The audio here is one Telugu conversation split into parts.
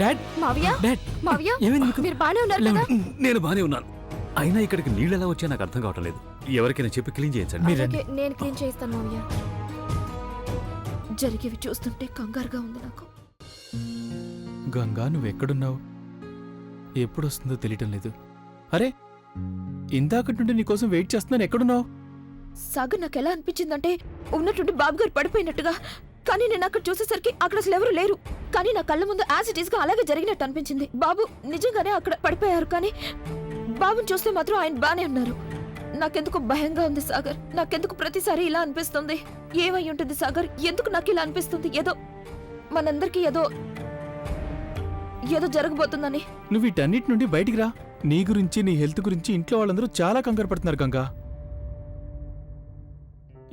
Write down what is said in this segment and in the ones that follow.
డాడ్ మావయ్య డాడ్ మావయ్య ఏమైంది మీకు? మీరు బానే ఉన్నారు కదా? నేను బానే ఉన్నాను. అయినా ఇక్కడికి నీళ్ళు ఎలా వచ్చా నాకు అర్థం కావటం లేదు. ఎవరికైనా చెప్పి క్లీన్ చేయించండి. అలాగే నేను క్లీన్ చేయిస్తాను మావయ్య. జరిగేవి చూస్తుంటే కంగారుగా ఉంది నాకు. గంగా నువ్వెక్కడున్నావు? ఎప్పుడొస్తుందో తెలియటం లేదు. అరే ఇందాకటి నుండి నీకోసం వెయిట్ చేస్తున్నాను. ఎక్కడున్నావు? సాగర్ నాకు ఎలా అనిపించిందంటే ఉన్నట్టుండి బాబు గారు పడిపోయినట్టుగా. కానీ నేను అక్కడ చూసేసరికి అక్కడ అసలు ఎవరు లేరు. కానీ నా కళ్ళ ముందు యాజ్ ఇట్ ఈస్ గా అలాగే జరిగినట్టు అనిపించింది. బాబు నిజంగానే అక్కడ పడిపోయారు. కానీ బాబుని చూస్తే మాత్రం ఆయన బానే ఉన్నారు. నాకెందుకు భయంగా ఉంది సాగర్. నాకెందుకు ప్రతిసారి ఇలా అనిపిస్తుంది? ఏమై ఉంటుంది సాగర్? ఎందుకు నాకు ఇలా అనిపిస్తుంది? ఏదో మనందరికీ ఏదో జరగబోతుందని. నువ్వు వీటన్నిటి నుండి బయటికి రా. నీ గురించి నీ హెల్త్ గురించి ఇంట్లో వాళ్ళందరూ చాలా కంగారు పడుతున్నారు గంగా.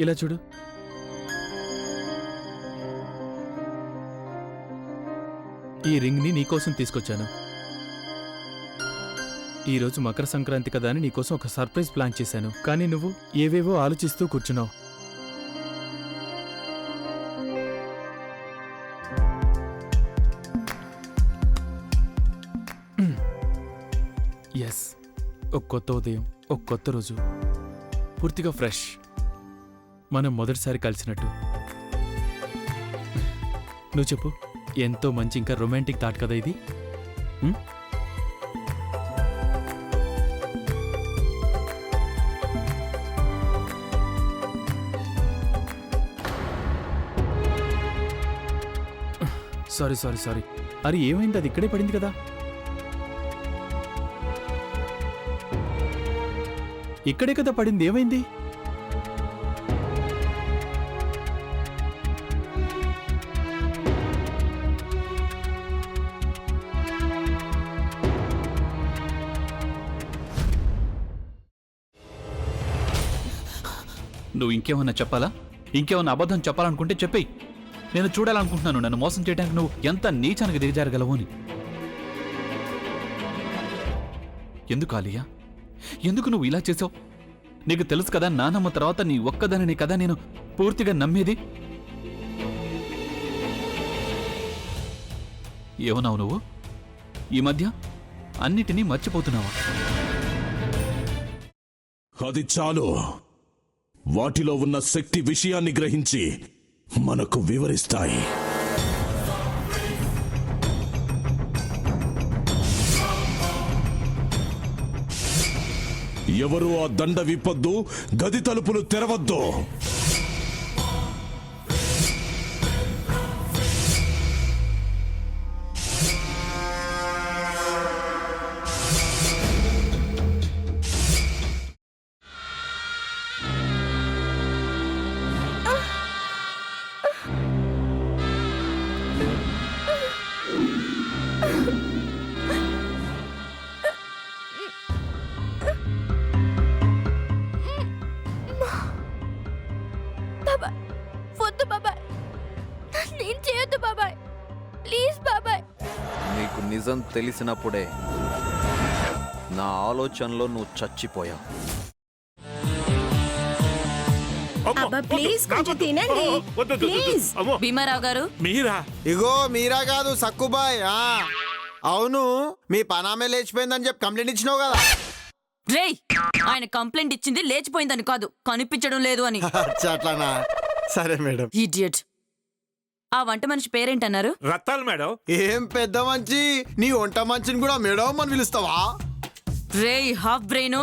ఇలా చూడు. ఈ రింగ్ని నీకోసం తీసుకొచ్చాను. ఈరోజు మకర సంక్రాంతి కదా అని నీకోసం ఒక సర్ప్రైజ్ ప్లాన్ చేశాను. కానీ నువ్వు ఏవేవో ఆలోచిస్తూ కూర్చున్నావు. ఎస్, ఒక కొత్త ఉదయం, ఒక కొత్త రోజు, పూర్తిగా ఫ్రెష్. మనం మొదటిసారి కలిసినట్టు. నువ్వు చెప్పు, ఎంతో మంచి ఇంకా రొమాంటిక్ థాట్ కదా ఇది? Sorry sorry sorry. అరే ఏమైంది? అది ఇక్కడే పడింది కదా. ఇక్కడే కదా పడింది. ఏమైంది? నువ్వు ఇంకేమన్నా చెప్పాలా? ఇంకేమన్నా అబద్ధం చెప్పాలనుకుంటే చెప్పేయి. నేను చూడాలనుకుంటున్నాను నన్ను మోసం చేయడానికి నువ్వు ఎంత నీచానికి దిగజారగలవు అని. ఎందుకు ఆలియా, ఎందుకు నువ్వు ఇలా చేసావు? నీకు తెలుసు కదా నానమ్మ తర్వాత నీ ఒక్కదానిని కదా నేను పూర్తిగా నమ్మేది. ఏమన్నావు నువ్వు? ఈ మధ్య అన్నిటినీ మర్చిపోతున్నావా? అది చాలు. వాటిలో ఉన్న శక్తి విషయాన్ని గ్రహించి మనకు వివరిస్తాయి. ఎవరు ఆ దండ విప్పొద్దు, గది తలుపులు తెరవద్దు. నీకు నిజం తెలిసినప్పుడే నా ఆలోచనలో నువ్వు చచ్చిపోయావు. భీమారావు గారు, మీరా? ఇగో మీరా కాదు, సక్కుబాయ్. అవును, మీ పనామే లేచిపోయిందని చెప్పి కంప్లైంట్ ఇచ్చినావు కదా. రేయ్, ఆయన కంప్లైంట్ ఇచ్చింది లేచిపోయిందని కాదు, కనిపించడం లేదు అని. అట్లానా? సరే మేడం. ఇడియట్. ఆ వంట మనిషి పేరేంటన్నారు? రత్తాలు మేడం. ఏం పెద్ద మంచి, నీ వంట మంచిని కూడా మేడం అని పిలుస్తావా? రేయ్ హాఫ్ బ్రెయిన్,